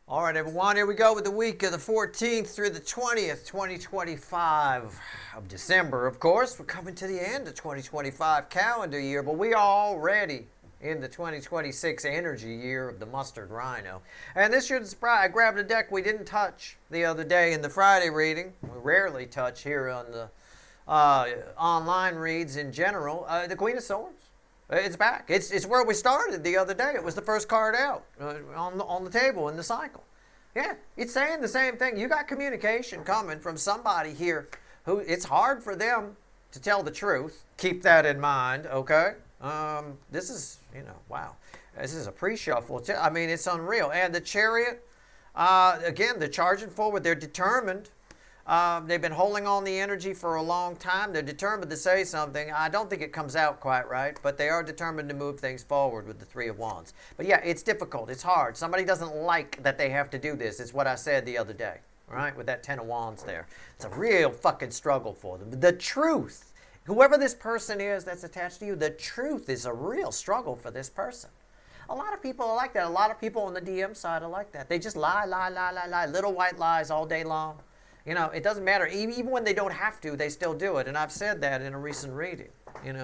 All right, everyone, here we go with the week of the 14th through the 20th, 2025 of December. Of course, we're coming to the end of 2025 calendar year, but we are already in the 2026 energy year of the mustard rhino. And this shouldn't surprise. I grabbed a deck we didn't touch the other day in the Friday reading. We rarely touch here on the online reads in general. The Queen of Swords. It's back. It's where we started the other day. It was the first card out on the table in the cycle. Yeah, it's saying the same thing. You got communication coming from somebody here who it's hard for them to tell the truth. Keep that in mind, okay? This is, wow. This is a pre-shuffle. I mean, it's unreal. And the Chariot, again, they're charging forward. They're determined. They've been holding on the energy for a long time. They're determined to say something. I don't think it comes out quite right, but they are determined to move things forward with the Three of Wands. But yeah, it's difficult. It's hard. Somebody doesn't like that they have to do this. It's what I said the other day, right? With that Ten of Wands there. It's a real fucking struggle for them. The truth, whoever this person is that's attached to you, the truth is a real struggle for this person. A lot of people are like that. A lot of people on the DM side are like that. They just lie, little white lies all day long. It doesn't matter. Even when they don't have to, they still do it. And I've said that in a recent reading. It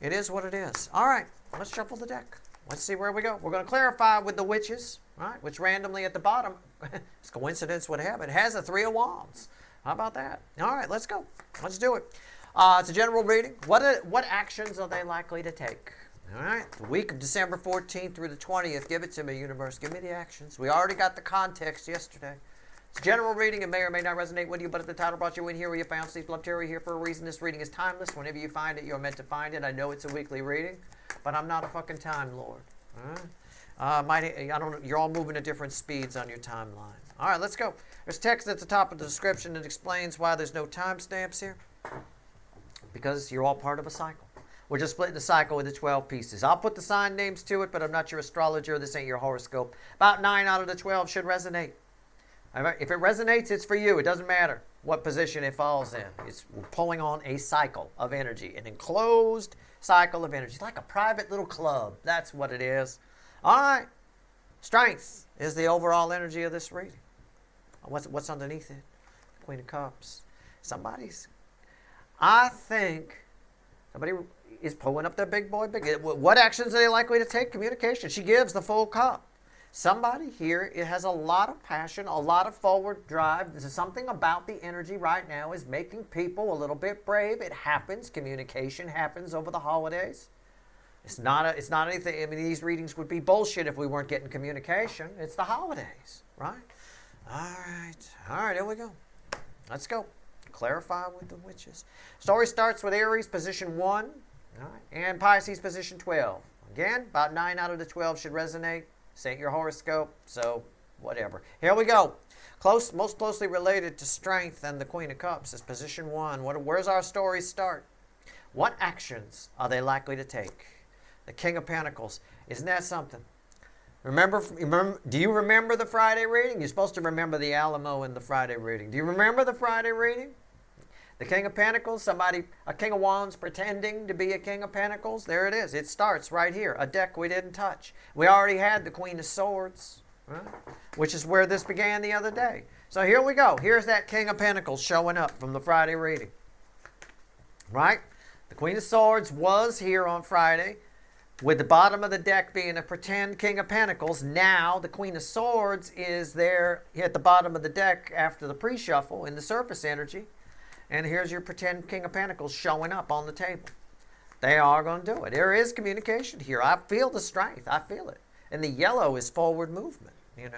is what it is. All right, let's shuffle the deck. Let's see where we go. We're going to clarify with the witches, right? Which randomly at the bottom, it's coincidence what happened. It has a Three of Wands. How about that? All right, let's go. Let's do it. It's a general reading. What actions are they likely to take? All right, the week of December 14th through the 20th. Give it to me, universe. Give me the actions. We already got the context yesterday. It's a general reading. It may or may not resonate with you, but if the title brought you in here where you found Steve Love Terry here for a reason, this reading is timeless. Whenever you find it, you're meant to find it. I know it's a weekly reading, but I'm not a fucking Time Lord. All right? You're all moving at different speeds on your timeline. All right, let's go. There's text at the top of the description that explains why there's no timestamps here. Because you're all part of a cycle. We're just splitting the cycle into 12 pieces. I'll put the sign names to it, but I'm not your astrologer. This ain't your horoscope. About 9 out of the 12 should resonate. If it resonates, it's for you. It doesn't matter what position it falls in. We're pulling on a cycle of energy, an enclosed cycle of energy. It's like a private little club. That's what it is. All right. Strength is the overall energy of this reading. What's underneath it? Queen of Cups. I think somebody is pulling up their big boy. What actions are they likely to take? Communication. She gives the full cup. Somebody here, it has a lot of passion, a lot of forward drive. There's something about the energy right now is making people a little bit brave. It happens. Communication happens over the holidays. It's not anything. I mean, these readings would be bullshit if we weren't getting communication. It's the holidays, right? All right, here we go. Let's go. Clarify with the witches. Story starts with Aries, position 1, all right, and Pisces, position 12. Again, about 9 out of the 12 should resonate. This ain't your horoscope, so whatever. Here we go. Most closely related to strength and the Queen of Cups is position 1. Where's our story start? What actions are they likely to take? The King of Pentacles. Isn't that something? Do you remember the Friday reading? You're supposed to remember the Alamo in the Friday reading. Do you remember the Friday reading? The King of Pentacles, a King of Wands pretending to be a King of Pentacles. There it is. It starts right here. A deck we didn't touch. We already had the Queen of Swords, right? Which is where this began the other day. So here we go. Here's that King of Pentacles showing up from the Friday reading. Right? The Queen of Swords was here on Friday, with the bottom of the deck being a pretend King of Pentacles. Now the Queen of Swords is there at the bottom of the deck after the pre-shuffle in the surface energy. And here's your pretend King of Pentacles showing up on the table. They are going to do it. There is communication here. I feel the strength. I feel it. And the yellow is forward movement. Yeah,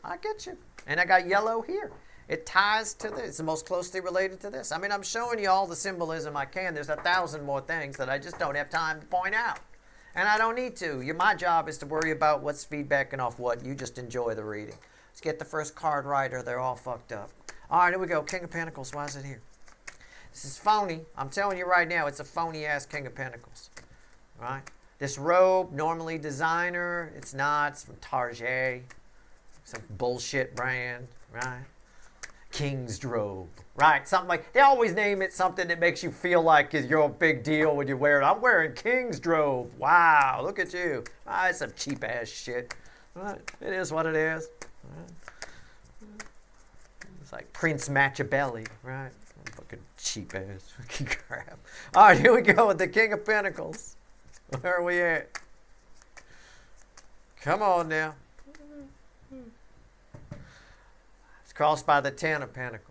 I get you. And I got yellow here. It ties to this. It's the most closely related to this. I mean, I'm showing you all the symbolism I can. There's 1,000 more things that I just don't have time to point out. And I don't need to. My job is to worry about what's feedbacking off what. You just enjoy the reading. Let's get the first card Rider. They're all fucked up. All right, here we go. King of Pentacles. Why is it here? This is phony. I'm telling you right now, it's a phony-ass King of Pentacles. All right? This robe, normally designer. It's not. It's from Target. Some bullshit brand. Right? King's robe. Right? Something like, they always name it something that makes you feel like you're a big deal when you wear it. I'm wearing King's robe. Wow, look at you. It's some cheap-ass shit. Right? It is what it is. Right? It's like Prince Machiavelli, right? Fucking cheap ass fucking crap. All right, here we go with the King of Pentacles. Where are we at? Come on now. It's crossed by the Ten of Pentacles.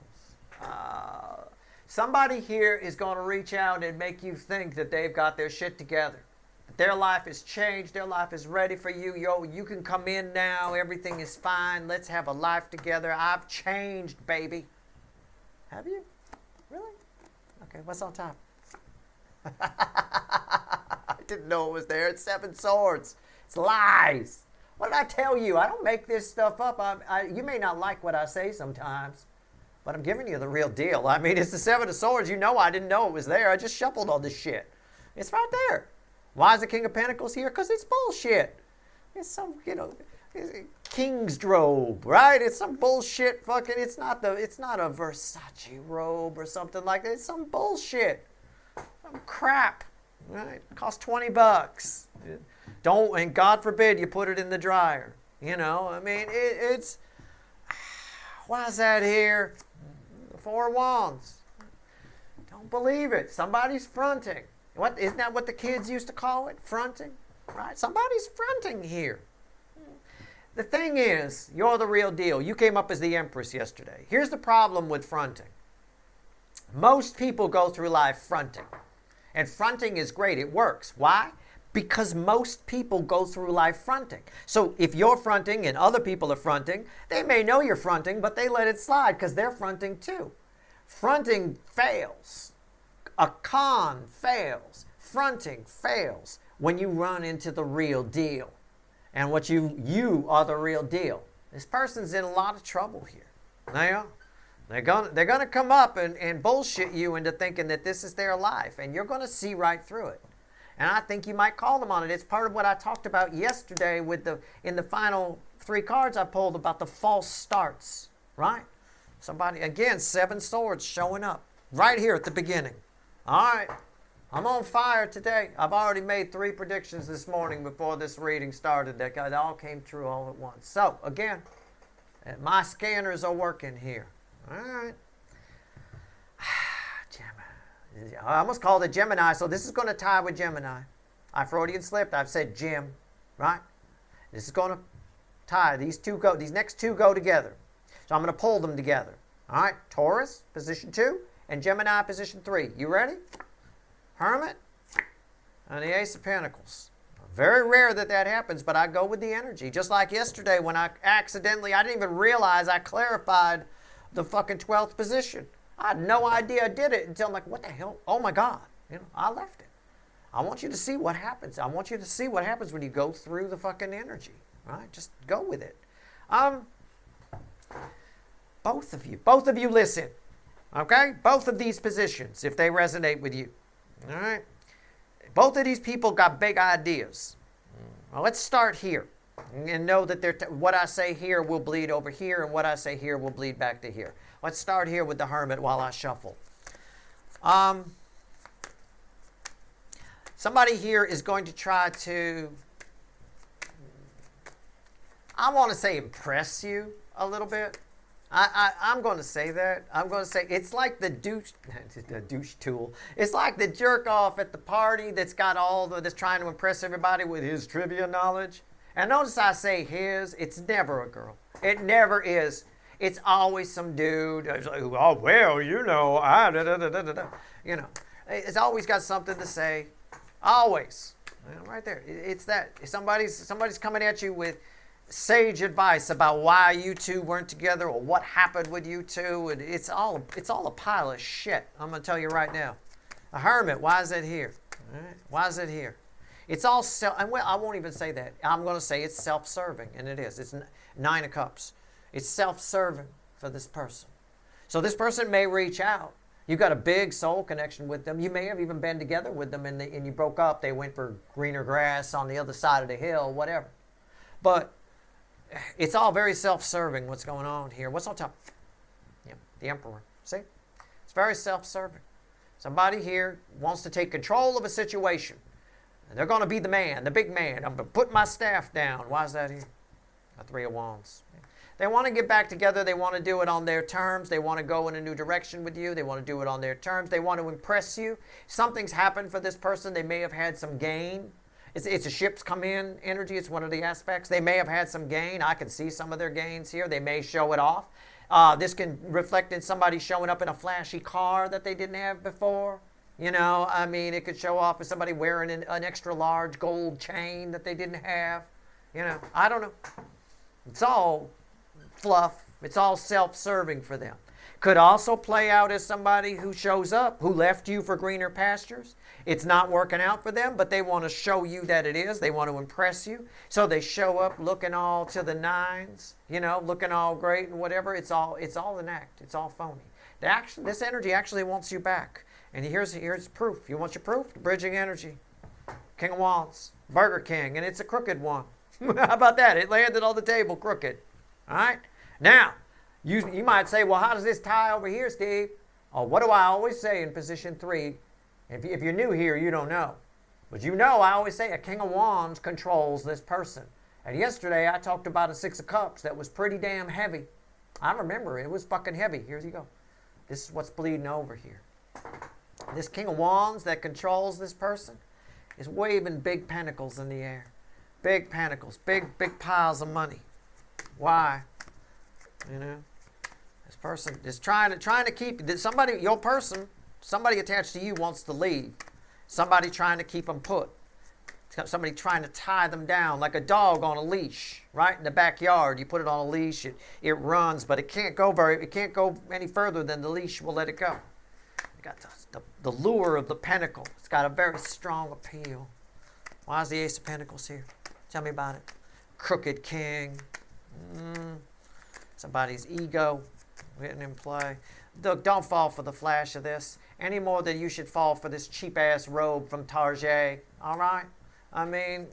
Somebody here is going to reach out and make you think that they've got their shit together. Their life has changed. Their life is ready for you. Yo, you can come in now. Everything is fine. Let's have a life together. I've changed, baby. Have you? Really? Okay, what's on top? I didn't know it was there. It's 7 swords. It's lies. What did I tell you? I don't make this stuff up. You may not like what I say sometimes, but I'm giving you the real deal. I mean, it's the 7 of swords. You know I didn't know it was there. I just shuffled all this shit. It's right there. Why is the King of Pentacles here? Because it's bullshit. It's some, king's robe, right? It's some bullshit fucking, it's not a Versace robe or something like that. It's some bullshit. Some crap, right? It costs $20. Don't, and God forbid you put it in the dryer. I mean, it's, why is that here? 4 of Wands. Don't believe it. Somebody's fronting. What, isn't that what the kids used to call it? Fronting, right? Somebody's fronting here. The thing is, you're the real deal. You came up as the Empress yesterday. Here's the problem with fronting. Most people go through life fronting. And fronting is great. It works. Why? Because most people go through life fronting. So if you're fronting and other people are fronting, they may know you're fronting, but they let it slide because they're fronting too. Fronting fails. A con fails. Fronting fails when you run into the real deal. And what you are the real deal. This person's in a lot of trouble here. They are. They're gonna come up and bullshit you into thinking that this is their life. And you're gonna see right through it. And I think you might call them on it. It's part of what I talked about yesterday in the final 3 cards I pulled about the false starts. Right? Somebody, again, 7 swords showing up. Right here at the beginning. All right, I'm on fire today. I've already made 3 predictions this morning before this reading started that all came true all at once. So, again, my scanners are working here. All right. I almost called it Gemini, so this is going to tie with Gemini. I Freudian slipped. I've said Gem, right? This is going to tie. These next 2 go together. So I'm going to pull them together. All right, Taurus, position 2. And Gemini, position 3. You ready? Hermit and the Ace of Pentacles. Very rare that happens, but I go with the energy. Just like yesterday when I didn't even realize I clarified the fucking 12th position. I had no idea I did it until I'm like, what the hell? Oh my God. I left it. I want you to see what happens. I want you to see what happens when you go through the fucking energy. Right? Just go with it. Both of you listen. Okay? Both of these positions, if they resonate with you. All right? Both of these people got big ideas. Well, let's start here. And know that what I say here will bleed over here, and what I say here will bleed back to here. Let's start here with the Hermit while I shuffle. Somebody here is going to try to, I want to say, impress you a little bit. I'm going to say that. I'm going to say it's like the douche tool. It's like the jerk off at the party that's trying to impress everybody with his trivia knowledge. And notice I say his. It's never a girl. It never is. It's always some dude. It's like, oh well, it's always got something to say. Always, right there. It's that somebody's coming at you with sage advice about why you two weren't together or what happened with you two, and it's all a pile of shit. I'm going to tell you right now. A Hermit, why is it here? All right. Why is it here? It's all I won't even say that. I'm going to say it's self-serving, and it is. It's 9 of Cups. It's self-serving for this person. So this person may reach out. You've got a big soul connection with them. You may have even been together with them, and you broke up. They went for greener grass on the other side of the hill, whatever. But it's all very self-serving what's going on here. What's on top? Yeah, the Emperor. See? It's very self-serving. Somebody here wants to take control of a situation. And they're going to be the man, the big man. I'm going to put my staff down. Why is that here? A Three of Wands. They want to get back together. They want to do it on their terms. They want to go in a new direction with you. They want to do it on their terms. They want to impress you. Something's happened for this person. They may have had some gain. It's a ships come in energy. It's one of the aspects. They may have had some gain. I can see some of their gains here. They may show it off. This can reflect in somebody showing up in a flashy car that they didn't have before. You know, I mean, it could show off as somebody wearing an extra large gold chain that they didn't have. You know, I don't know. It's all fluff. It's all self-serving for them. Could also play out as somebody who shows up, who left you for greener pastures. It's not working out for them, but they want to show you that it is. They want to impress you. So they show up looking all to the nines, you know, looking all great and whatever. It's all an act. It's all phony. This energy actually wants you back. And here's proof. You want your proof? The bridging energy. King of Wands, Burger King, and it's a crooked one. How about that? It landed on the table crooked. All right? Now, you might say, well, how does this tie over here, Steve? Oh, what do I always say in position 3? If you're new here, you don't know. But you know, I always say a King of Wands controls this person. And yesterday, I talked about a 6 of Cups that was pretty damn heavy. I remember it was fucking heavy. Here you go. This is what's bleeding over here. This King of Wands that controls this person is waving big pentacles in the air. Big pentacles. Big piles of money. Why? You know? This person is trying to keep somebody attached to you wants to leave. Somebody trying to keep them put. Somebody trying to tie them down like a dog on a leash, right? In the backyard, you put it on a leash, it runs, but it can't go any further than the leash will let it go. You got the lure of the pentacle. It's got a very strong appeal. Why is the Ace of Pentacles here? Tell me about it. Crooked King. Somebody's ego written in play. Look, don't fall for the flash of this any more than you should fall for this cheap-ass robe from Target. All right? I mean,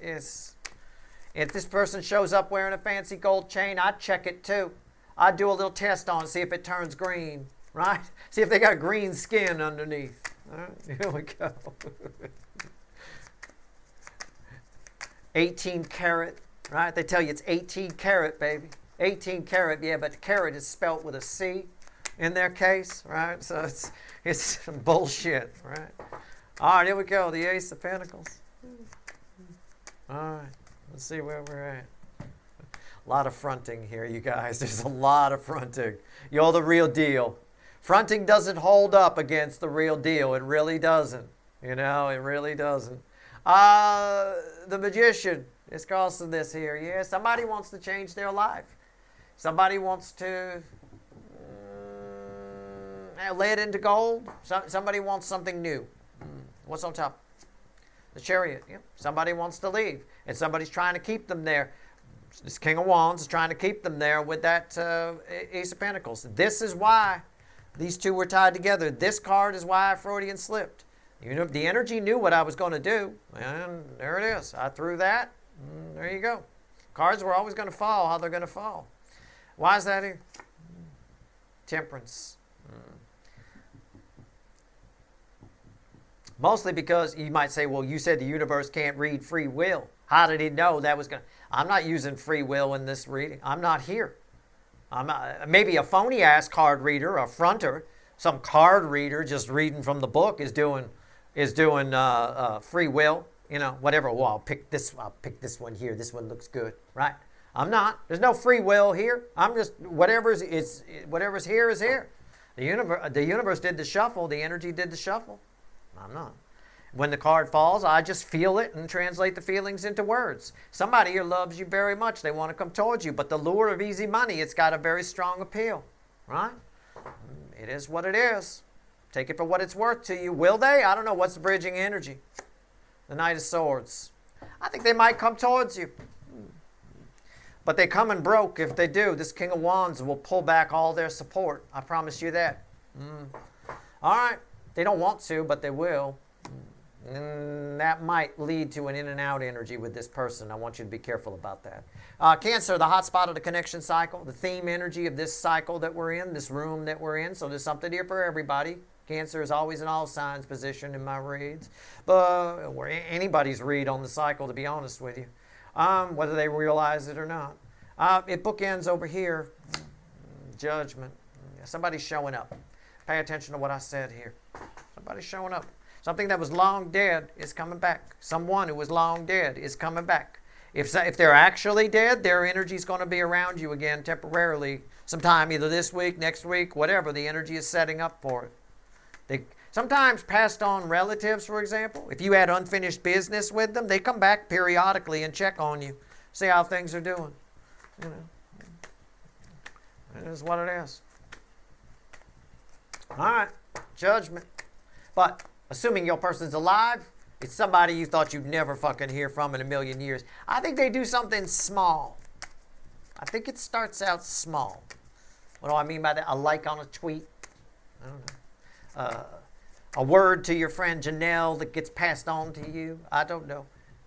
if this person shows up wearing a fancy gold chain, I'd check it too. I'd do a little test on it, see if it turns green, right? See if they got green skin underneath. All right? Here we go. 18 karat, right? They tell you it's 18 karat, baby. 18 karat, yeah, but the carat is spelt with a C in their case, right? So it's some bullshit, right? All right, here we go. The Ace of Pentacles. All right, let's see where we're at. A lot of fronting here, you guys. There's a lot of fronting. You're the real deal. Fronting doesn't hold up against the real deal. It really doesn't. You know, it really doesn't. The Magician is causing this here. Yeah, somebody wants to change their life. Somebody wants to lay it into gold. Somebody wants something new. What's on top? The Chariot. Yeah. Somebody wants to leave, and somebody's trying to keep them there. This King of Wands is trying to keep them there with that Ace of Pentacles. This is why these two were tied together. This card is why Freudian slipped. You know, the energy knew what I was going to do, and there it is. I threw that, and there you go. Cards were always going to fall how they're going to fall. Why is that here? Temperance. Mostly because you might say, well, you said the universe can't read free will. How did he know that was going to... I'm not using free will in this reading. I'm not here. I'm not, maybe a phony-ass card reader, a fronter, some card reader just reading from the book is doing free will. You know, whatever. Well, I'll pick this one here. This one looks good, right? I'm not. There's no free will here. I'm just whatever's here is here. The universe did the shuffle. The energy did the shuffle. I'm not. When the card falls, I just feel it and translate the feelings into words. Somebody here loves you very much. They want to come towards you. But the lure of easy money, it's got a very strong appeal, right? It is what it is. Take it for what it's worth to you. Will they? I don't know. What's the bridging energy? The Knight of Swords. I think they might come towards you. But they come in broke if they do. This King of Wands will pull back all their support. I promise you that. All right. They don't want to, but they will. And that might lead to an in and out energy with this person. I want you to be careful about that. Cancer, the hot spot of the connection cycle, the theme energy of this cycle that we're in, this room that we're in. So there's something here for everybody. Cancer is always an all signs position in my reads. Or anybody's read on the cycle, to be honest with you. Whether they realize it or not. It bookends over here. Judgment. Somebody's showing up. Pay attention to what I said here. Somebody's showing up. Something that was long dead is coming back. Someone who was long dead is coming back. If they're actually dead, their energy is going to be around you again temporarily sometime, either this week, next week, whatever. The energy is setting up for it. Sometimes passed on relatives, for example, if you had unfinished business with them, they come back periodically and check on you, see how things are doing. You know, it is what it is. All right, judgment. But assuming your person's alive, it's somebody you thought you'd never fucking hear from in a million years. I think they do something small. I think it starts out small. What do I mean by that? A like on a tweet. I don't know. A word to your friend Janelle that gets passed on to you. I don't know.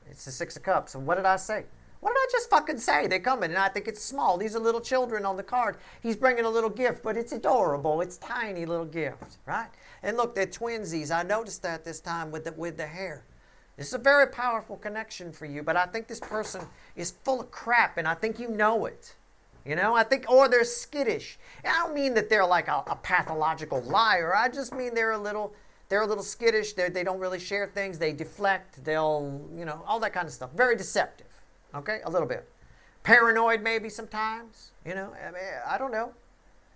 It's the Six of Cups. And what did I say? What did I just fucking say? They come in, and I think it's small. These are little children on the card. He's bringing a little gift, but it's adorable. It's tiny little gift, right? And look, they're twinsies. I noticed that this time with the hair. This is a very powerful connection for you, but I think this person is full of crap, and I think you know it. You know, I think, or they're skittish. I don't mean that they're like a pathological liar. I just mean they're a little skittish. They don't really share things. They deflect. They'll, you know, all that kind of stuff. Very deceptive. Okay, a little bit. Paranoid maybe sometimes. You know, I don't know.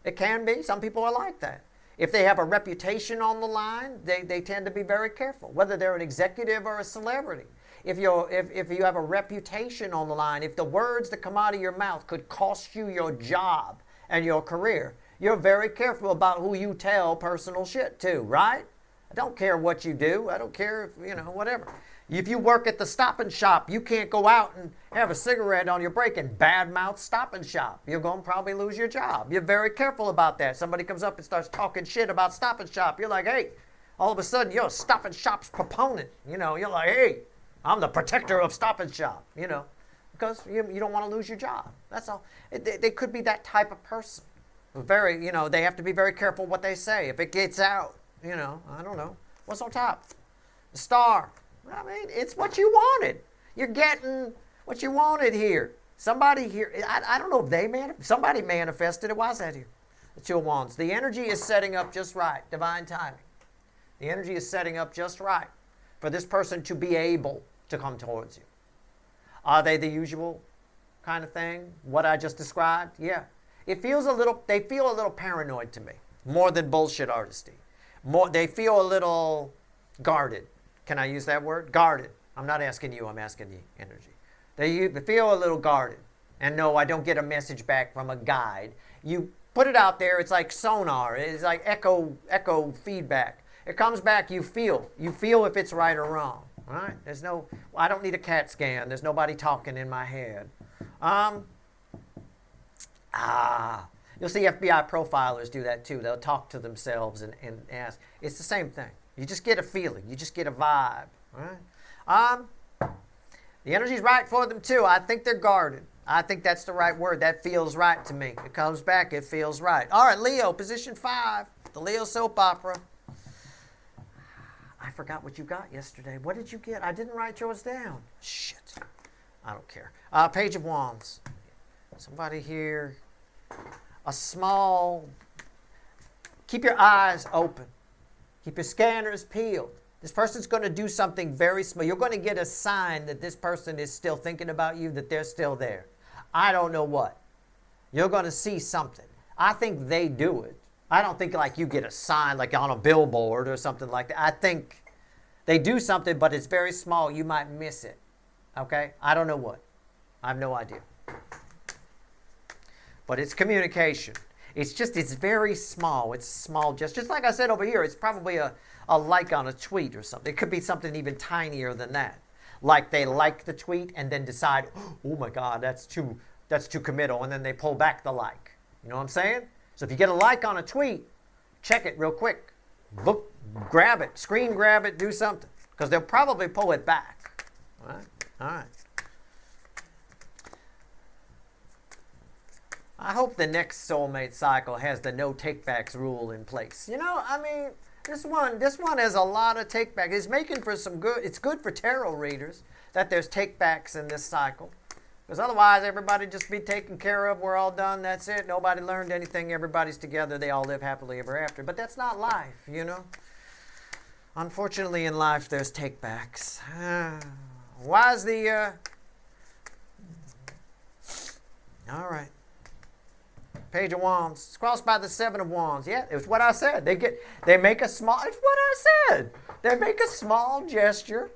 It can be. Some people are like that. If they have a reputation on the line, they tend to be very careful, whether they're an executive or a celebrity. If you have a reputation on the line, if the words that come out of your mouth could cost you your job and your career, you're very careful about who you tell personal shit to, right? I don't care what you do. I don't care if, you know, whatever. If you work at the Stop and Shop, you can't go out and have a cigarette on your break and badmouth Stop and Shop. You're going to probably lose your job. You're very careful about that. Somebody comes up and starts talking shit about Stop and Shop. You're like, hey, all of a sudden you're a Stop and Shop's proponent. You know, you're like, hey, I'm the protector of Stop and Shop, you know, because you don't want to lose your job. That's all. They could be that type of person. Very, you know, they have to be very careful what they say. If it gets out, you know, I don't know. What's on top? The Star. I mean, it's what you wanted. You're getting what you wanted here. Somebody here, I don't know if somebody manifested it. Why is that here? The Two of Wands. The energy is setting up just right. Divine timing. The energy is setting up just right for this person to be able to come towards you. Are they the usual kind of thing? What I just described? Yeah. They feel a little paranoid to me. More than bullshit artistry. They feel a little guarded. Can I use that word? Guarded. I'm not asking you, I'm asking the energy. They feel a little guarded. And no, I don't get a message back from a guide. You put it out there, it's like sonar. It's like echo feedback. It comes back, you feel. You feel if it's right or wrong. All right? I don't need a CAT scan. There's nobody talking in my head. You'll see FBI profilers do that too. They'll talk to themselves and ask. It's the same thing. You just get a feeling. You just get a vibe. All right? The energy's right for them too. I think they're guarded. I think that's the right word. That feels right to me. It comes back. It feels right. All right, Leo, position 5. The Leo soap opera. I forgot what you got yesterday. What did you get? I didn't write yours down. Shit. I don't care. Page of Wands. Somebody here. A small. Keep your eyes open. Keep your scanners peeled. This person's going to do something very small. You're going to get a sign that this person is still thinking about you, that they're still there. I don't know what. You're going to see something. I think they do it. I don't think like you get a sign like on a billboard or something like that. I think they do something, but it's very small. You might miss it. Okay? I don't know what. I have no idea. But it's communication. It's very small. It's small, just like I said over here. It's probably a like on a tweet or something. It could be something even tinier than that. Like they like the tweet and then decide, oh my God, that's too committal, and then they pull back the like. You know what I'm saying? So if you get a like on a tweet, check it real quick. Look, grab it, screen grab it, do something, because they'll probably pull it back. All right. All right. I hope the next soulmate cycle has the no takebacks rule in place. You know, I mean, this one has a lot of takebacks. It's making for some good. It's good for tarot readers that there's takebacks in this cycle. Because otherwise, everybody just be taken care of. We're all done. That's it. Nobody learned anything. Everybody's together. They all live happily ever after. But that's not life, you know. Unfortunately, in life, there's take-backs. Why is the... All right. Page of Wands. It's crossed by the Seven of Wands. Yeah, it was what I said. They make a small... It's what I said. They make a small gesture,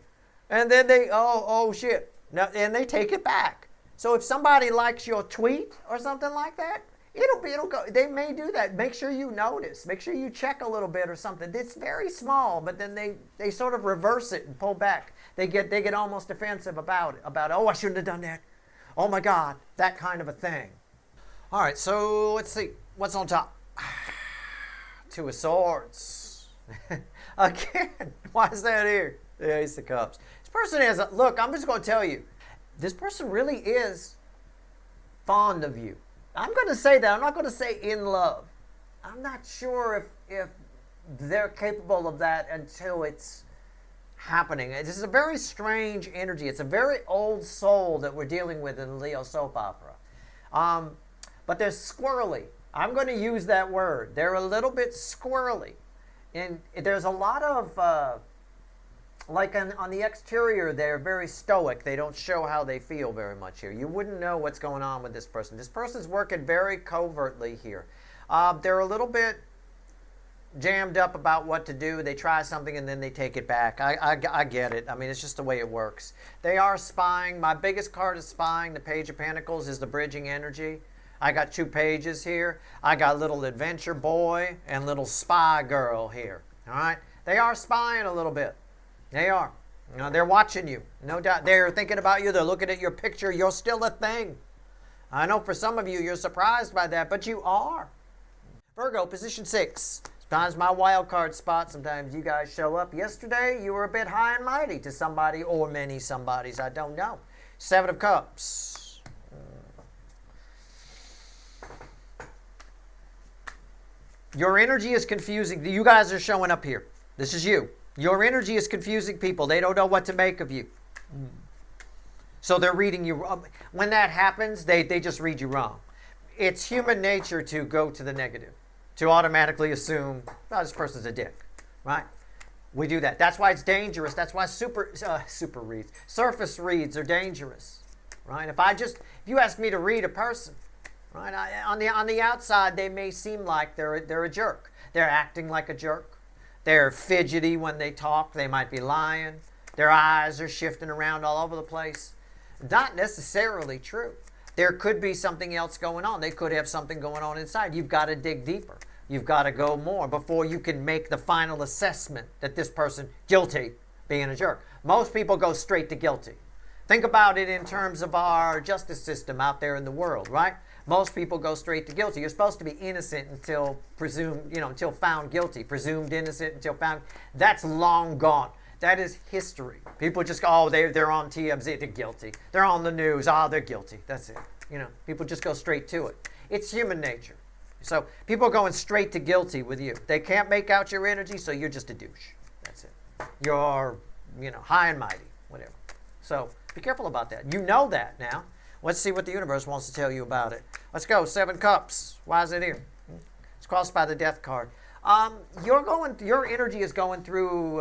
and then they... Oh, shit. No, and they take it back. So if somebody likes your tweet or something like that, it'll go. They may do that. Make sure you notice. Make sure you check a little bit or something. It's very small, but then they sort of reverse it and pull back. They get almost defensive about it. Oh, I shouldn't have done that. Oh my God, that kind of a thing. All right, so let's see what's on top. Two of Swords. Again, why is that here? The Ace of Cups. This person is. Look, I'm just going to tell you. This person really is fond of you. I'm going to say that. I'm not going to say in love. I'm not sure if they're capable of that until it's happening. This is a very strange energy. It's a very old soul that we're dealing with in the Leo soap opera. But they're squirrely. I'm going to use that word. They're a little bit squirrely. And there's a lot of... Like on the exterior, they're very stoic. They don't show how they feel very much here. You wouldn't know what's going on with this person. This person's working very covertly here. They're a little bit jammed up about what to do. They try something and then they take it back. I get it. I mean, it's just the way it works. They are spying. My biggest card is spying. The Page of Pentacles is the bridging energy. I got two pages here. I got little adventure boy and little spy girl here. All right? They are spying a little bit. They are. You know, they're watching you. No doubt. They're thinking about you. They're looking at your picture. You're still a thing. I know for some of you, you're surprised by that, but you are. Virgo, position 6. Sometimes my wild card spot. Sometimes you guys show up. Yesterday, you were a bit high and mighty to somebody or many somebodies. I don't know. Seven of Cups. Your energy is confusing. You guys are showing up here. This is you. Your energy is confusing people. They don't know what to make of you. So they're reading you wrong. When that happens, they just read you wrong. It's human nature to go to the negative, to automatically assume, oh, this person's a dick, right? We do that. That's why it's dangerous. That's why surface reads are dangerous, right? If you ask me to read a person, right, on the outside, they may seem like they're a jerk. They're acting like a jerk. They're fidgety when they talk. They might be lying. Their eyes are shifting around all over the place. Not necessarily true. There could be something else going on. They could have something going on inside. You've got to dig deeper. You've got to go more before you can make the final assessment that this person guilty being a jerk. Most people go straight to guilty. Think about it in terms of our justice system out there in the world, right? Most people go straight to guilty. You're supposed to be innocent until until found guilty. Presumed innocent until found. That's long gone. That is history. People just go, oh, they're on TMZ, they're guilty. They're on the news, oh, they're guilty. That's it. People just go straight to it. It's human nature. So people are going straight to guilty with you. They can't make out your energy, so you're just a douche. That's it. You're, high and mighty, whatever. So be careful about that. You know that now. Let's see what the universe wants to tell you about it. Let's go. Seven Cups. Why is it here? It's crossed by the Death card. Your energy is going through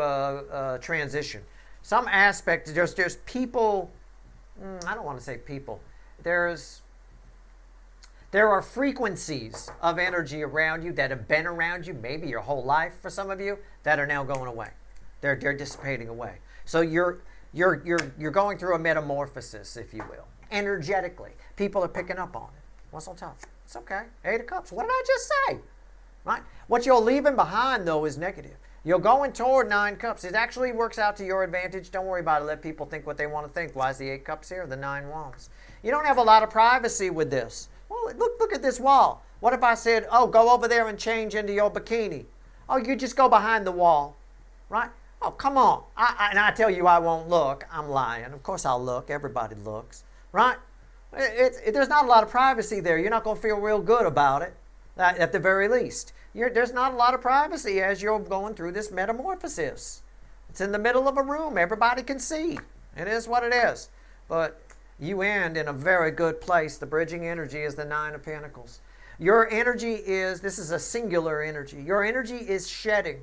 transition. Some aspect, there's people, I don't want to say people. There are frequencies of energy around you that have been around you maybe your whole life for some of you that are now going away. They're dissipating away. So you're going through a metamorphosis, if you will. Energetically, people are picking up on it. What's on top? It's okay. Eight of Cups. What did I just say? Right? What you're leaving behind, though, is negative. You're going toward Nine Cups. It actually works out to your advantage. Don't worry about it. Let people think what they want to think. Why is the Eight Cups here? The Nine Wands. You don't have a lot of privacy with this. Well, look at this wall. What if I said, oh, go over there and change into your bikini? Oh, you just go behind the wall, right? Oh, come on. And I tell you I won't look. I'm lying. Of course I'll look. Everybody looks. Right? There's not a lot of privacy there. You're not going to feel real good about it, at the very least. There's not a lot of privacy as you're going through this metamorphosis. It's in the middle of a room. Everybody can see. It is what it is. But You end in a very good place. The bridging energy is the Nine of Pentacles. Your energy is, this is a singular energy. Your energy is shedding.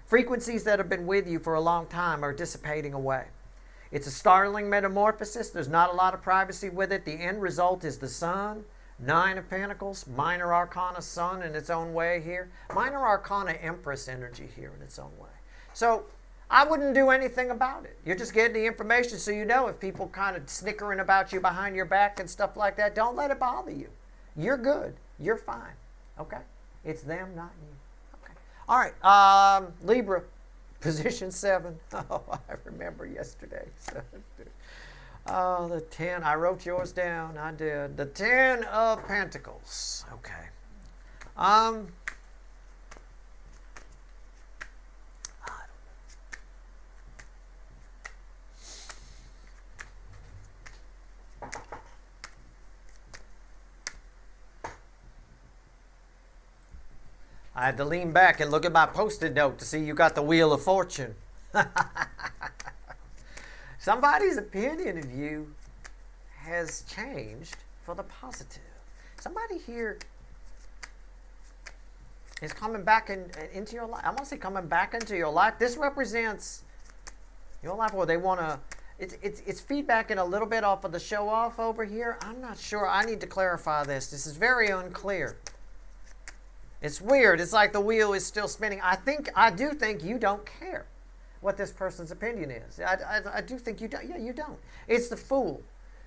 Frequencies that have been with you for a long time are dissipating away. It's a startling metamorphosis. There's not a lot of privacy with it. The end result is the Sun, Nine of Pentacles, Minor Arcana Sun in its own way here. Minor Arcana Empress energy here in its own way. So I wouldn't do anything about it. You're just getting the information so you know if people kind of snickering about you behind your back and stuff like that, don't let it bother you. You're good. You're fine. Okay? It's them, not you. Okay. All right. Libra, position 7. Oh, I remember yesterday. Oh, the 10. I wrote yours down. I did. The 10 of Pentacles. Okay. I had to lean back and look at my Post-it note to see you got the Wheel of Fortune. Somebody's opinion of you has changed for the positive. Somebody here is coming back into your life. I want to say coming back into your life. This represents your life where they want to, it's feedbacking a little bit off of the show off over here. I'm not sure. I need to clarify this. This is very unclear. It's weird. It's like the wheel is still spinning. I do think you don't care what this person's opinion is. I do think you don't. Yeah, you don't. It's the Fool.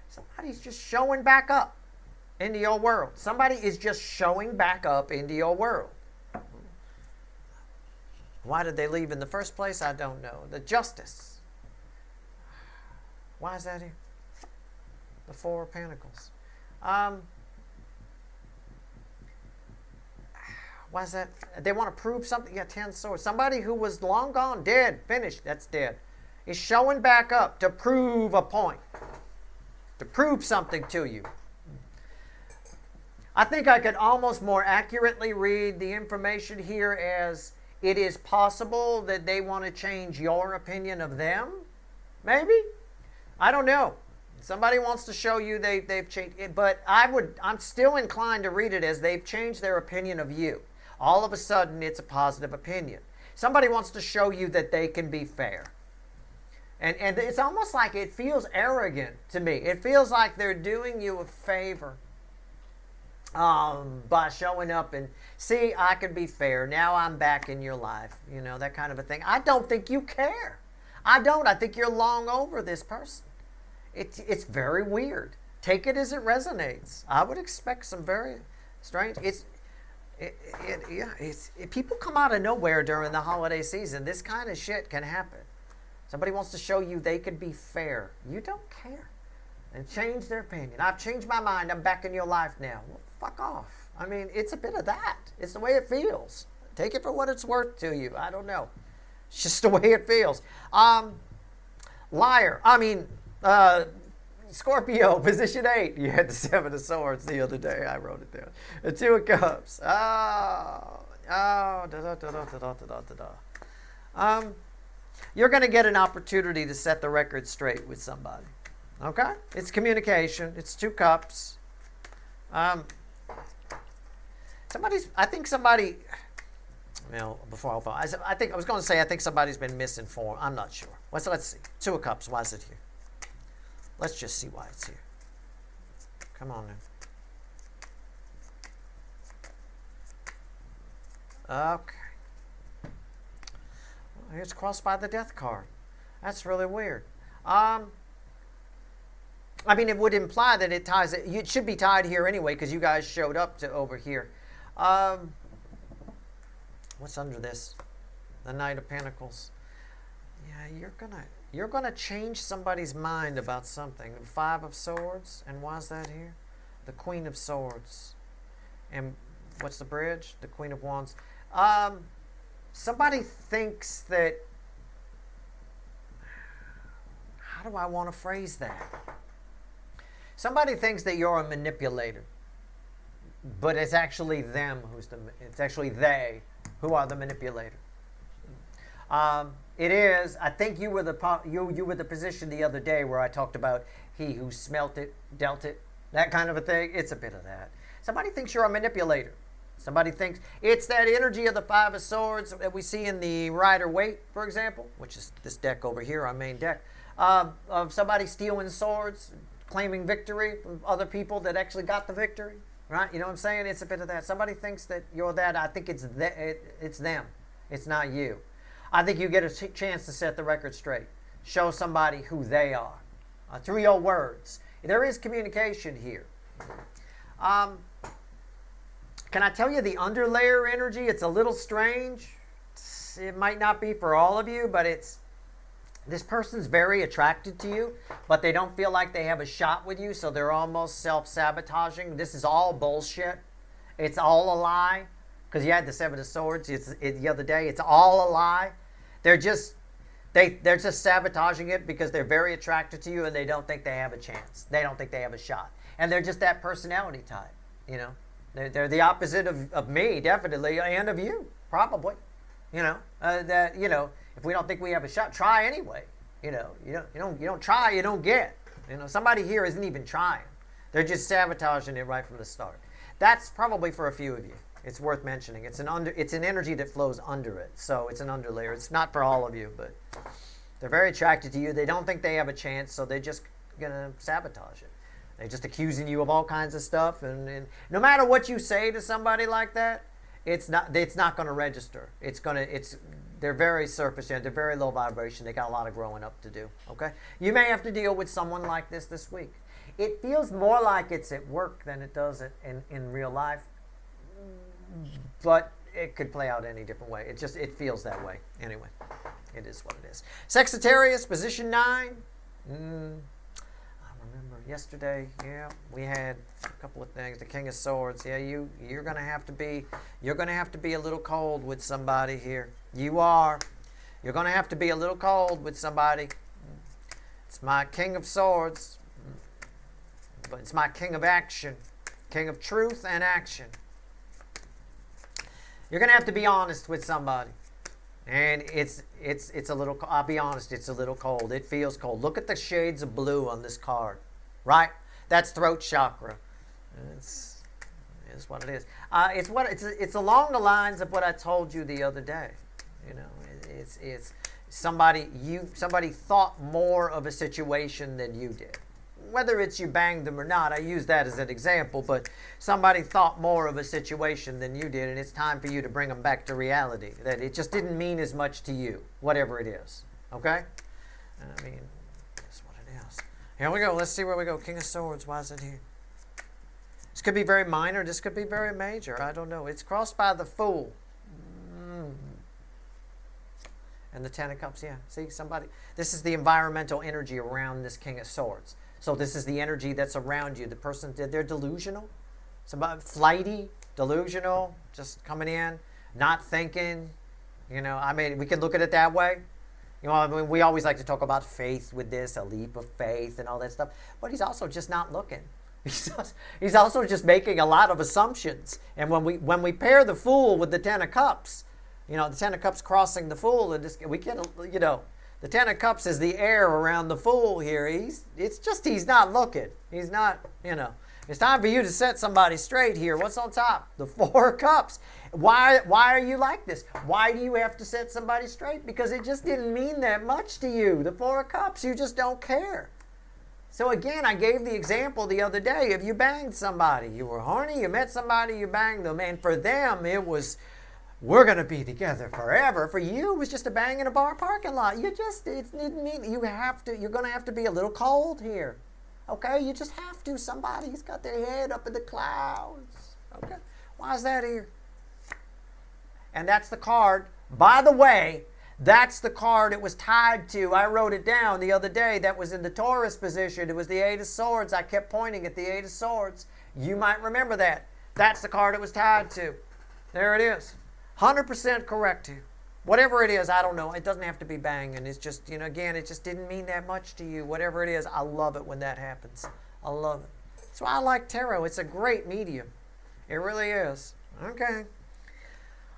Somebody's just showing back up into your world. Somebody is just showing back up into your world. Why did they leave in the first place? I don't know. The Justice. Why is that here? The Four of Pentacles. Why is that? They want to prove something. Yeah, 10 swords. Somebody who was long gone, dead, finished, that's dead, is showing back up to prove a point, to prove something to you. I think I could almost more accurately read the information here as it is possible that they want to change your opinion of them. Maybe? I don't know. Somebody wants to show you they've changed it, but I'm still inclined to read it as they've changed their opinion of you. All of a sudden, it's a positive opinion. Somebody wants to show you that they can be fair. And it's almost like it feels arrogant to me. It feels like they're doing you a favor by showing up and, see, I can be fair. Now I'm back in your life. You know, that kind of a thing. I don't think you care. I don't. I think you're long over this person. It's very weird. Take it as it resonates. I would expect some very strange... people come out of nowhere during the holiday season. This kind of shit can happen. Somebody wants to show you they could be fair. You don't care. And change their opinion. I've changed my mind. I'm back in your life now. Well, fuck off. I mean, it's a bit of that. It's the way it feels. Take it for what it's worth to you. I don't know. It's just the way it feels. Scorpio, position 8. You had the 7 of Swords the other day. I wrote it down. The 2 of Cups. You're going to get an opportunity to set the record straight with somebody. Okay? It's communication. It's 2 cups. Well, before I think somebody's been misinformed. I'm not sure. Let's see. 2 of Cups. Why is it here? Let's just see why it's here. Come on now. Okay. Well, it's crossed by the Death card. That's really weird. I mean, it would imply that it ties it. It should be tied here anyway because you guys showed up to over here. What's under this? The Knight of Pentacles. Yeah, you're gonna change somebody's mind about something. The 5 of Swords, and why is that here? The Queen of Swords, and what's the bridge? The Queen of Wands. Somebody thinks that. How do I want to phrase that? Somebody thinks that you're a manipulator, but it's actually them it's actually they who are the manipulator. It is. I think you were the position the other day where I talked about he who smelt it, dealt it, that kind of a thing. It's a bit of that. Somebody thinks you're a manipulator. Somebody thinks it's that energy of the Five of Swords that we see in the Rider Waite, for example, which is this deck over here, our main deck, of somebody stealing swords, claiming victory from other people that actually got the victory, right? You know what I'm saying? It's a bit of that. Somebody thinks that you're that. I think it's them. It's not you. I think you get a chance to set the record straight. Show somebody who they are through your words. There is communication here. Can I tell you the underlayer energy? It's a little strange. It might not be for all of you, but this person's very attracted to you, but they don't feel like they have a shot with you, so they're almost self-sabotaging. This is all bullshit. It's all a lie. Because you had the Seven of Swords the other day. It's all a lie. They're just sabotaging it because they're very attracted to you and they don't think they have a chance. They don't think they have a shot. And they're just that personality type, you know. They're the opposite of me, definitely, and of you, probably. You know, if we don't think we have a shot, try anyway. You don't try, you don't get. You know, somebody here isn't even trying. They're just sabotaging it right from the start. That's probably for a few of you. It's worth mentioning. It's an energy that flows under it. So it's an underlayer. It's not for all of you, but they're very attracted to you. They don't think they have a chance, so they're just going to sabotage it. They're just accusing you of all kinds of stuff. And no matter what you say to somebody like that, it's not going to register. They're very surface, they're very low vibration. They got a lot of growing up to do. Okay? You may have to deal with someone like this week. It feels more like it's at work than it does in real life. But it could play out any different way. It feels that way. Anyway, it is what it is. Sagittarius, position 9. I remember yesterday, we had a couple of things. The King of Swords. Yeah, you're gonna have to be a little cold with somebody here. You are. You're gonna have to be a little cold with somebody. It's my King of Swords, but it's my King of Action, King of Truth and Action. You're going to have to be honest with somebody. And it's a little, I'll be honest, it's a little cold. It feels cold. Look at the shades of blue on this card, right? That's throat chakra. It's what it is. It's along the lines of what I told you the other day. You know, it's somebody thought more of a situation than you did. Whether it's you banged them or not, I use that as an example, but somebody thought more of a situation than you did, and it's time for you to bring them back to reality, that it just didn't mean as much to you, whatever it is, okay? I mean, that's what it is. Here we go. Let's see where we go. King of Swords, why is it here? This could be very minor. This could be very major. I don't know. It's crossed by the Fool. And the Ten of Cups, yeah. See, this is the environmental energy around this King of Swords. So this is the energy that's around you. The person, they're delusional. Somebody flighty, delusional, just coming in, not thinking. You know, I mean, we can look at it that way. You know, I mean, we always like to talk about faith with this, a leap of faith and all that stuff. But he's also just not looking. He's also just making a lot of assumptions. And when we pair the Fool with the Ten of Cups, you know, the Ten of Cups crossing the Fool, and we get, you know, the Ten of Cups is the air around the Fool here. He's not looking. He's not, you know. It's time for you to set somebody straight here. What's on top? The Four of Cups. Why are you like this? Why do you have to set somebody straight? Because it just didn't mean that much to you. The Four of Cups, you just don't care. So again, I gave the example the other day. If you banged somebody, you were horny, you met somebody, you banged them, and for them it was, we're going to be together forever. For you, it was just a bang in a bar parking lot. It didn't mean, you're going to have to be a little cold here. Okay? You just have to. Somebody's got their head up in the clouds. Okay? Why is that here? And that's the card. By the way, that's the card it was tied to. I wrote it down the other day. That was in the Taurus position. It was the Eight of Swords. I kept pointing at the Eight of Swords. You might remember that. That's the card it was tied to. There it is. 100% correct here. Whatever it is, I don't know. It doesn't have to be banging. It's just, you know, again, it just didn't mean that much to you. Whatever it is, I love it when that happens. I love it. That's why I like tarot. It's a great medium. It really is. Okay.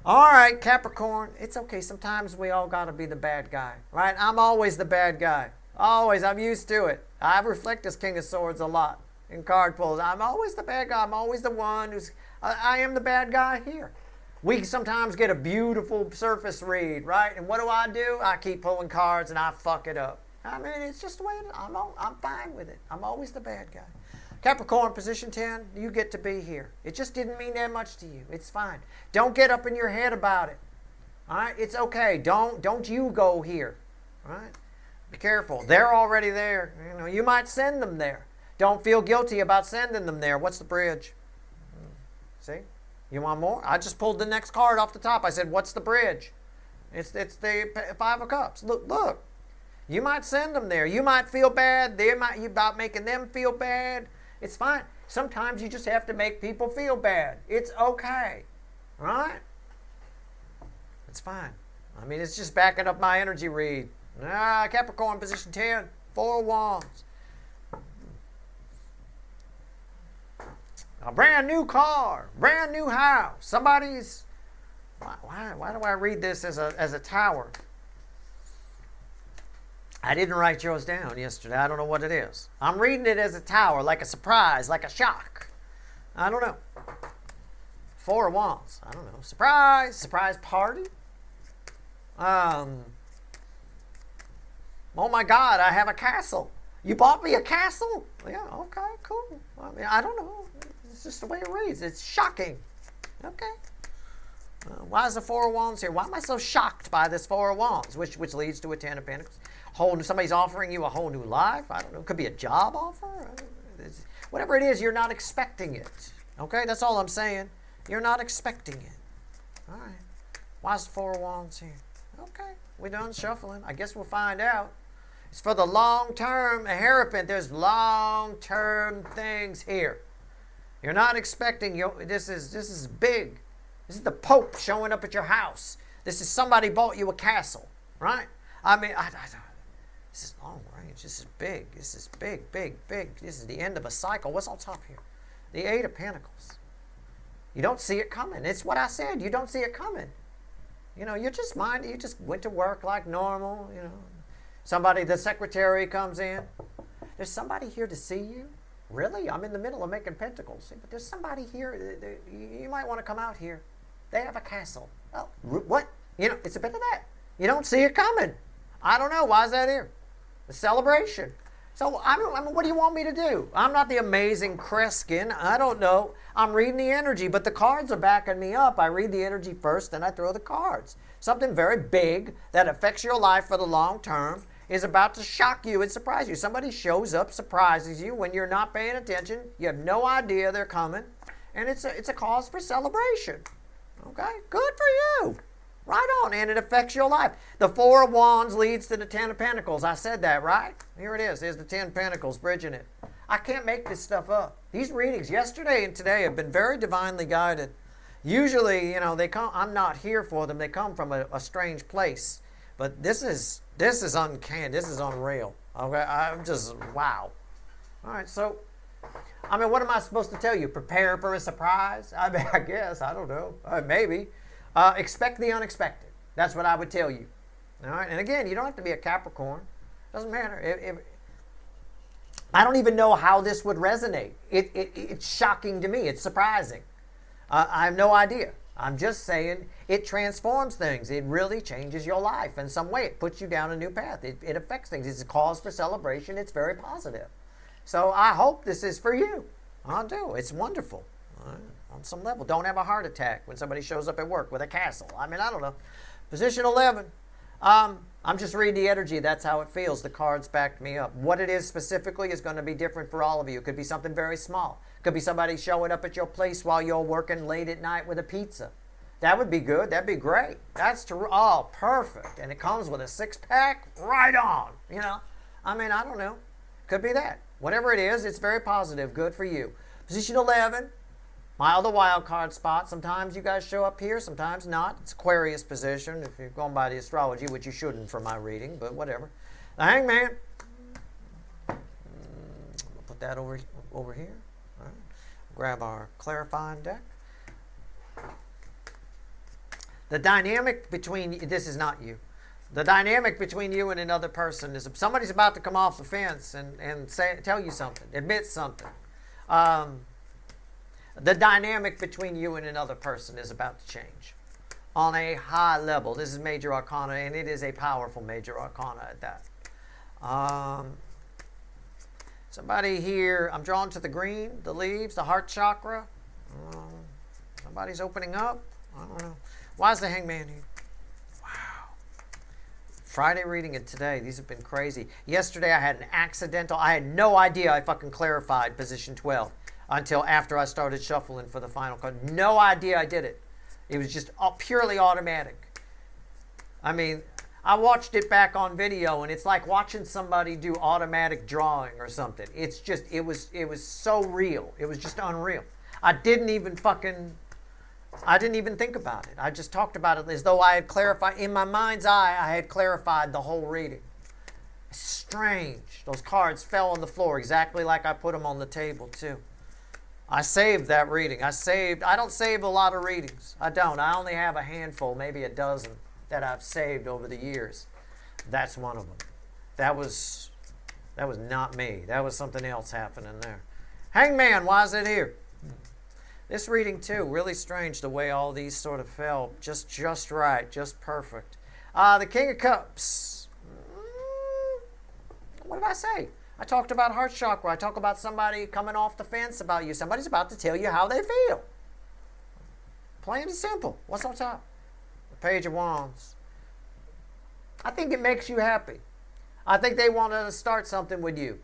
All right, Capricorn, it's okay. Sometimes we all got to be the bad guy, right? I'm always the bad guy. Always. I'm used to it. I reflect as King of Swords a lot in card pulls. I'm always the bad guy. I'm always the one who's... I am the bad guy here. We sometimes get a beautiful surface read, right? And what do? I keep pulling cards and I fuck it up. I mean, it's just the way it is. I'm fine with it. I'm always the bad guy. Capricorn, position 10, you get to be here. It just didn't mean that much to you. It's fine. Don't get up in your head about it. All right? It's okay. Don't you go here. All right? Be careful. They're already there. You know, you might send them there. Don't feel guilty about sending them there. What's the bridge? See? You want more? I just pulled the next card off the top. I said, what's the bridge? It's the Five of Cups. Look. You might send them there. You might feel bad. You about making them feel bad. It's fine. Sometimes you just have to make people feel bad. It's okay. Right? It's fine. I mean, it's just backing up my energy read. Capricorn, position 10, 4 of Wands. A brand new car, brand new house. Somebody's... Why do I read this as a tower? I didn't write yours down yesterday. I don't know what it is. I'm reading it as a tower, like a surprise, like a shock. I don't know. 4 of Wands. I don't know. Surprise party. Oh my God, I have a castle. You bought me a castle? Yeah, okay, cool. I mean, I don't know. It's just the way it reads. It's shocking. Okay. Why is the 4 of Wands here? Why am I so shocked by this 4 of Wands, which leads to a 10 of Pentacles? Somebody's offering you a whole new life. I don't know. It could be a job offer. Whatever it is, you're not expecting it. Okay, that's all I'm saying. You're not expecting it. All right. Why is the 4 of Wands here? Okay, we're done shuffling. I guess we'll find out. It's for the long term. A Hierophant. There's long term things here. You're not expecting. This is big. This is the Pope showing up at your house. This is somebody bought you a castle, right? I mean, this is long range. This is big. This is big. This is the end of a cycle. What's on top here? The 8 of Pentacles. You don't see it coming. It's what I said. You don't see it coming. You know, you just went to work like normal, you know. The secretary comes in. There's somebody here to see you? Really? I'm in the middle of making pentacles. But there's somebody here. You might want to come out here. They have a castle. Oh, what? You know, it's a bit of that. You don't see it coming. I don't know. Why is that here? A celebration. So, I mean, what do you want me to do? I'm not the amazing Kreskin. I don't know. I'm reading the energy, but the cards are backing me up. I read the energy first, then I throw the cards. Something very big that affects your life for the long term is about to shock you and surprise you. Somebody shows up, surprises you when you're not paying attention. You have no idea they're coming, and it's a cause for celebration. Okay? Good for you. Right on, and it affects your life. The 4 of Wands leads to the 10 of Pentacles. I said that, right? Here it is. Here's the 10 of Pentacles, bridging it. I can't make this stuff up. These readings yesterday and today have been very divinely guided. Usually, you know, I'm not here for them. They come from a strange place. But this is uncanny. This is unreal. Okay, I'm just, wow. All right, so, I mean, what am I supposed to tell you? Prepare for a surprise? I mean, I guess. I don't know. Maybe. Expect the unexpected. That's what I would tell you. All right, and again, you don't have to be a Capricorn. Doesn't matter. I don't even know how this would resonate. It's shocking to me. It's surprising. I have no idea. I'm just saying it transforms things. It really changes your life in some way. It puts you down a new path. It affects things. It's a cause for celebration. It's very positive. So I hope this is for you. I do. It's wonderful. All right. On some level. Don't have a heart attack when somebody shows up at work with a castle. I mean, I don't know. Position 11. I'm just reading the energy. That's how it feels. The cards backed me up. What it is specifically is going to be different for all of you. It could be something very small. It could be somebody showing up at your place while you're working late at night with a pizza. That would be good. That'd be great. Oh, perfect. And it comes with a 6-pack. Right on. You know, I mean, I don't know. Could be that. Whatever it is, it's very positive. Good for you. Position 11. My other wild card spot. Sometimes you guys show up here, sometimes not. It's Aquarius position, if you're going by the astrology, which you shouldn't for my reading, but whatever. The Hangman. I'll put that over here. All right. Grab our clarifying deck. The dynamic between, this is not you. The dynamic between you and another person is, somebody's about to come off the fence and tell you something, admit something. The dynamic between you and another person is about to change on a high level. This is major arcana, and it is a powerful major arcana at that. Somebody here, I'm drawn to the green, the leaves, the heart chakra. Somebody's opening up. I don't know. Why is the Hangman here? Wow. Friday reading and today, these have been crazy. Yesterday I had an accidental, I had no idea I fucking clarified position 12 until after I started shuffling for the final card. No idea I did it. It was just purely automatic. I mean, I watched it back on video, and it's like watching somebody do automatic drawing or something. It's just, it was so real. It was just unreal. I didn't even think about it. I just talked about it as though I had clarified, in my mind's eye, I had clarified the whole reading. Strange. Those cards fell on the floor exactly like I put them on the table, too. I saved that reading. I don't save a lot of readings. I don't. I only have a handful, maybe a dozen, that I've saved over the years. That's one of them. That was not me. That was something else happening there. Hangman, why is it here? This reading too, really strange the way all these sort of fell. Just right, just perfect. The King of Cups. What did I say? I talked about heart chakra. I talk about somebody coming off the fence about you. Somebody's about to tell you how they feel. Plain and simple. What's on top? The Page of Wands. I think it makes you happy. I think they want to start something with you.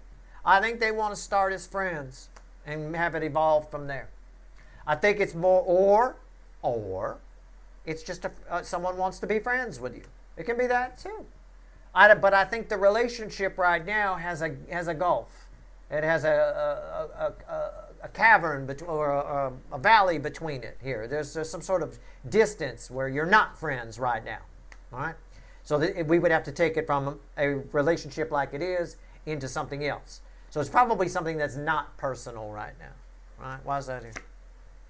I think they want to start as friends and have it evolve from there. I think it's more, or it's just someone wants to be friends with you. It can be that too. But I think the relationship right now has a gulf. It has a cavern or a valley between it here. There's some sort of distance where you're not friends right now. All right? So we would have to take it from a relationship like it is into something else. So it's probably something that's not personal right now. All right? Why is that here?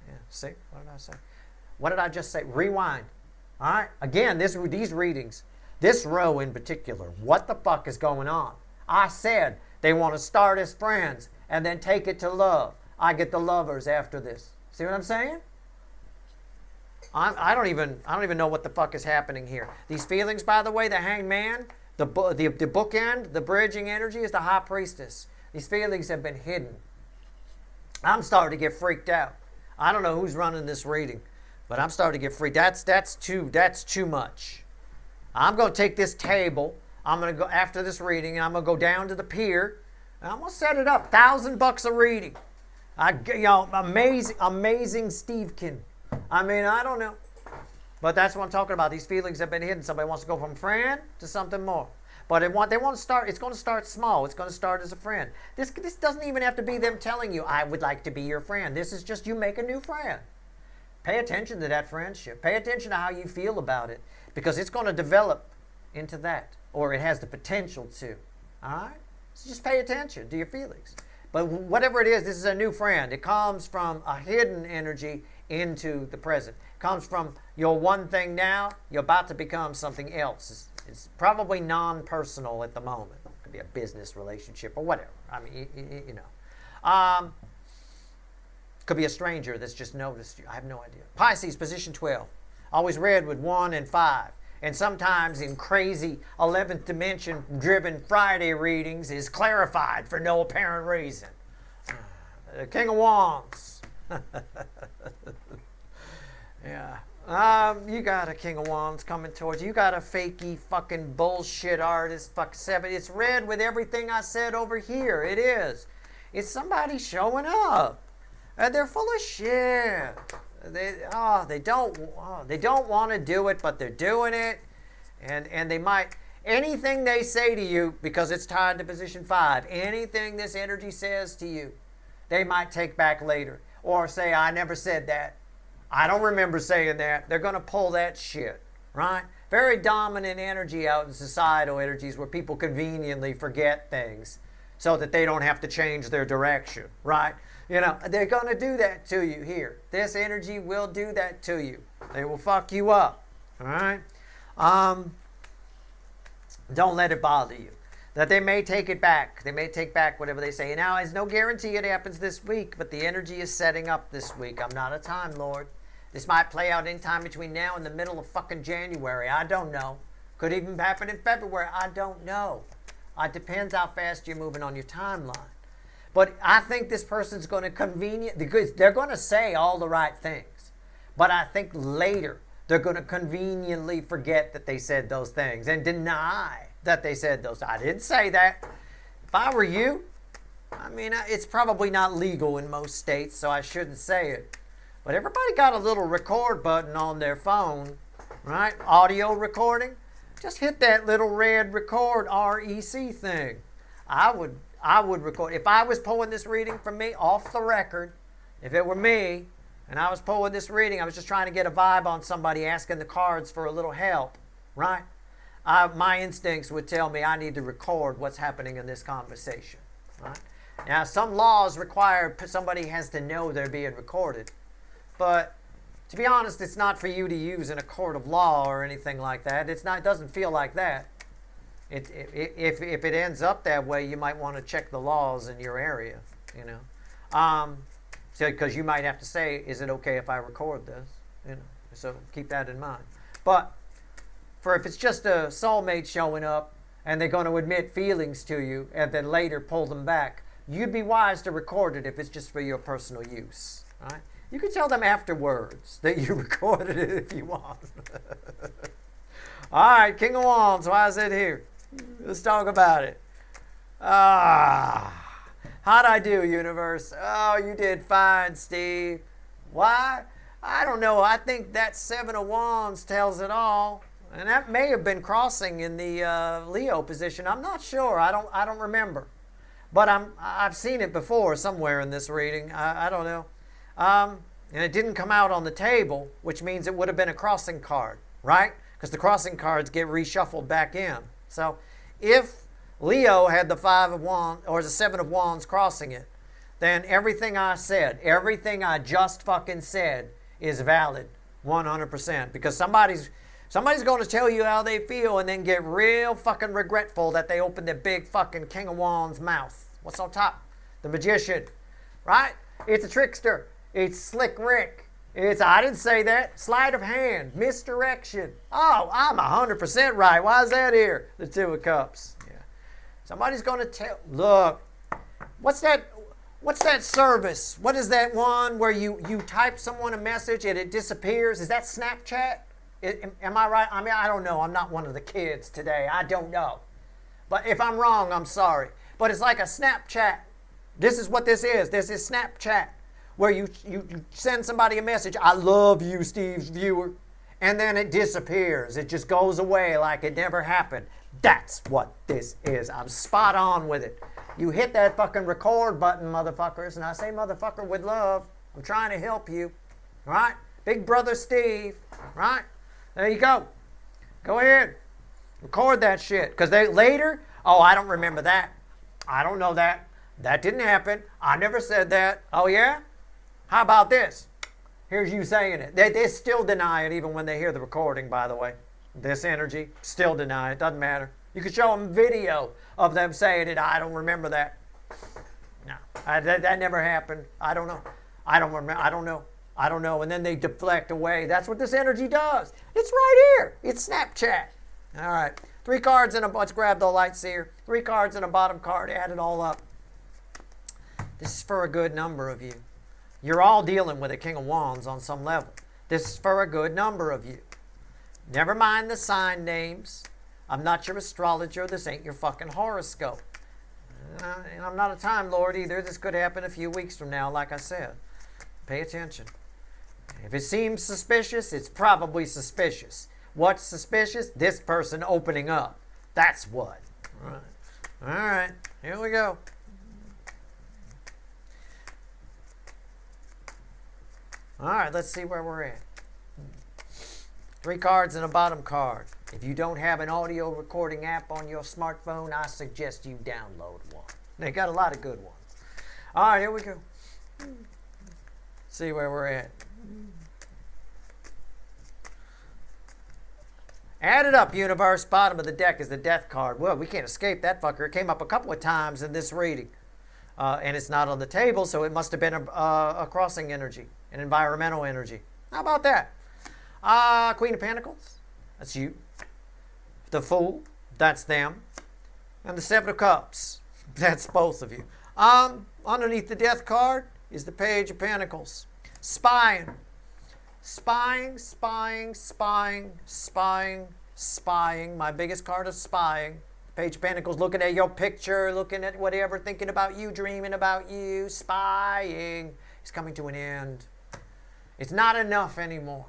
Yeah. See? What did I say? What did I just say? Rewind. All right? Again, these readings, this row in particular, what the fuck is going on? I said they want to start as friends and then take it to love. I get the lovers after this. See what I'm saying? I don't even know what the fuck is happening here. These feelings, by the way, the Hangman, the bookend, the bridging energy is the High Priestess. These feelings have been hidden. I'm starting to get freaked out. I don't know who's running this reading, but I'm starting to get freaked. That's too much. I'm going to take this table. I'm going to go after this reading, and I'm going to go down to the pier, and I'm going to set it up. $1,000 a reading. Amazing Stevekin. I mean, I don't know. But that's what I'm talking about. These feelings have been hidden. Somebody wants to go from friend to something more. But they want to start, it's going to start small. It's going to start as a friend. This doesn't even have to be them telling you, I would like to be your friend. This is just you make a new friend. Pay attention to that friendship. Pay attention to how you feel about it. Because it's going to develop into that. Or it has the potential to. All right? So just pay attention to your feelings. But whatever it is, this is a new friend. It comes from a hidden energy into the present. It comes from your one thing now, you're about to become something else. It's probably non-personal at the moment. It could be a business relationship or whatever. I mean, you know. Could be a stranger that's just noticed you. I have no idea. Pisces, position 12. Always read with 1 and 5. And sometimes in crazy 11th dimension driven Friday readings is clarified for no apparent reason. The King of Wands. Yeah. You got a King of Wands coming towards you. You got a fakey fucking bullshit artist. Fuck 7. It's read with everything I said over here. It is. It's somebody showing up. They're full of shit. They don't want to do it, but they're doing it. And they might, anything they say to you, because it's tied to position 5, anything this energy says to you, they might take back later. Or say, I never said that. I don't remember saying that. They're going to pull that shit, right? Very dominant energy out in societal energies where people conveniently forget things so that they don't have to change their direction, right? You know, they're going to do that to you here. This energy will do that to you. They will fuck you up. All right? Don't let it bother you. That they may take it back. They may take back whatever they say. Now, there's no guarantee it happens this week, but the energy is setting up this week. I'm not a Time Lord. This might play out anytime between now and the middle of fucking January. I don't know. Could even happen in February. I don't know. It depends how fast you're moving on your timeline. But I think this person's going to because they're going to say all the right things. But I think later they're going to conveniently forget that they said those things and deny that they said those. I didn't say that. If I were you, I mean, it's probably not legal in most states, so I shouldn't say it. But everybody got a little record button on their phone, right? Audio recording. Just hit that little red record REC thing. I would record. If I was pulling this reading from me off the record, if it were me and I was pulling this reading, I was just trying to get a vibe on somebody asking the cards for a little help, right? My instincts would tell me I need to record what's happening in this conversation, right? Now, some laws require somebody has to know they're being recorded. But to be honest, it's not for you to use in a court of law or anything like that. It doesn't feel like that. If it ends up that way, you might want to check the laws in your area, you know. Because you might have to say, is it okay if I record this? You know, so keep that in mind. But if it's just a soulmate showing up and they're going to admit feelings to you and then later pull them back, you'd be wise to record it if it's just for your personal use, right? You can tell them afterwards that you recorded it if you want. All right, King of Wands, why is it here? Let's talk about it. How'd I do, universe? Oh, you did fine, Steve. Why? I don't know. I think that Seven of Wands tells it all. And that may have been crossing in the Leo position. I'm not sure. I don't remember. But I've seen it before somewhere in this reading. I don't know. And it didn't come out on the table, which means it would have been a crossing card, right? Because the crossing cards get reshuffled back in. So if Leo had the Five of Wands or the Seven of Wands crossing it, then everything I said, everything I just fucking said is valid 100%. Because somebody's going to tell you how they feel and then get real fucking regretful that they opened their big fucking King of Wands mouth. What's on top? The Magician, right? It's a trickster. It's Slick Rick. I didn't say that. Sleight of hand. Misdirection. Oh, I'm 100% right. Why is that here? The Two of Cups. Yeah. Somebody's going to tell. Look, what's that service? What is that one where you type someone a message and it disappears? Is that Snapchat? Am I right? I mean, I don't know. I'm not one of the kids today. I don't know. But if I'm wrong, I'm sorry. But it's like a Snapchat. This is what this is. This is Snapchat, where you send somebody a message, I love you, Steve's viewer, and then it disappears. It just goes away like it never happened. That's what this is. I'm spot on with it. You hit that fucking record button, motherfuckers, and I say motherfucker with love. I'm trying to help you, right? Big brother Steve, right? There you go. Go ahead. Record that shit. Because later, oh, I don't remember that. I don't know that. That didn't happen. I never said that. Oh, yeah? How about this? Here's you saying it. They still deny it even when they hear the recording, by the way. This energy, still deny it. Doesn't matter. You could show them video of them saying it. I don't remember that. No, that never happened. I don't know. I don't remember. I don't know. I don't know. And then they deflect away. That's what this energy does. It's right here. It's Snapchat. All right. 3 cards and let's grab the light seer. 3 cards and a bottom card. Add it all up. This is for a good number of you. You're all dealing with a King of Wands on some level. This is for a good number of you. Never mind the sign names. I'm not your astrologer. This ain't your fucking horoscope. And I'm not a Time Lord either. This could happen a few weeks from now, like I said. Pay attention. If it seems suspicious, it's probably suspicious. What's suspicious? This person opening up. That's what. All right. Here we go. All right, let's see where we're at. 3 cards and a bottom card. If you don't have an audio recording app on your smartphone, I suggest you download one. They got a lot of good ones. All right, here we go. See where we're at. Add it up, universe. Bottom of the deck is the death card. Well, we can't escape that fucker. It came up a couple of times in this reading. And it's not on the table, so it must have been a crossing energy, an environmental energy. How about that? Queen of Pentacles, that's you. The Fool, that's them. And the Seven of Cups, that's both of you. Underneath the Death card is the Page of Pentacles. Spying. Spying, spying, spying, spying, spying. My biggest card is spying. Page of Pentacles, looking at your picture, looking at whatever, thinking about you, dreaming about you. Spying is coming to an end. It's not enough anymore.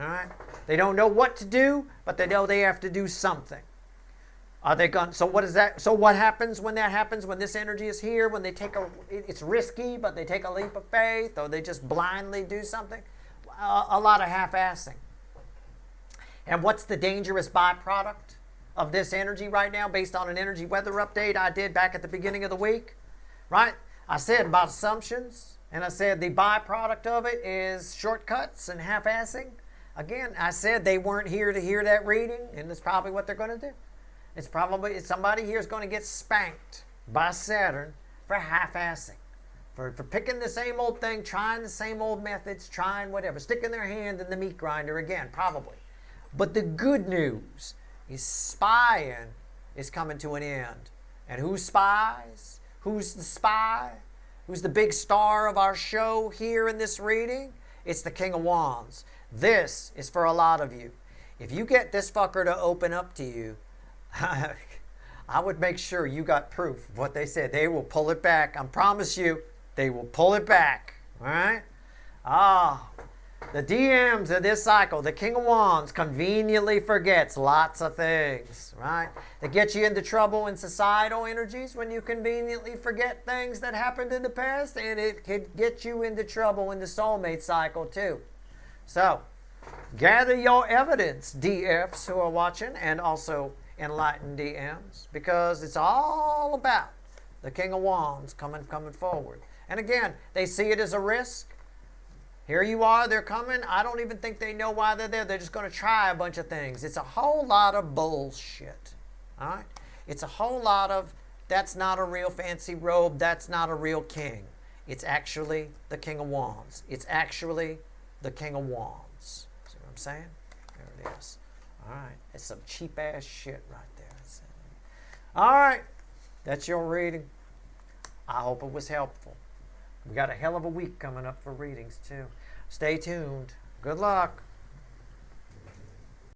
All right? They don't know what to do, but they know they have to do something. Are they going? So what is that? So what happens when that happens? When this energy is here? When they take it's risky, but they take a leap of faith, or they just blindly do something? A lot of half-assing. And what's the dangerous byproduct of this energy right now, based on an energy weather update I did back at the beginning of the week? Right? I said about assumptions, and I said the byproduct of it is shortcuts and half-assing. Again, I said they weren't here to hear that reading, and that's probably what they're going to do. It's probably somebody here is going to get spanked by Saturn for half-assing, for picking the same old thing, trying the same old methods, trying whatever, sticking their hand in the meat grinder again, probably. But the good news is spying is coming to an end. And who spies? Who's the spy? Who's the big star of our show here in this reading? It's the King of Wands. This is for a lot of you. If you get this fucker to open up to you, I would make sure you got proof of what they said. They will pull it back. I promise you, they will pull it back. All right? The DMs of this cycle, the King of Wands conveniently forgets lots of things, right? They get you into trouble in societal energies when you conveniently forget things that happened in the past, and it could get you into trouble in the soulmate cycle too. So, gather your evidence, DFs who are watching, and also enlightened DMs, because it's all about the King of Wands coming forward. And again, they see it as a risk. Here you are, they're coming. I don't even think they know why they're there. They're just going to try a bunch of things. It's a whole lot of bullshit. All right? It's a whole lot of, that's not a real fancy robe. That's not a real king. It's actually the King of Wands. It's actually the King of Wands. See what I'm saying? There it is. All right. It's some cheap-ass shit right there. All right. That's your reading. I hope it was helpful. We got a hell of a week coming up for readings, too. Stay tuned. Good luck.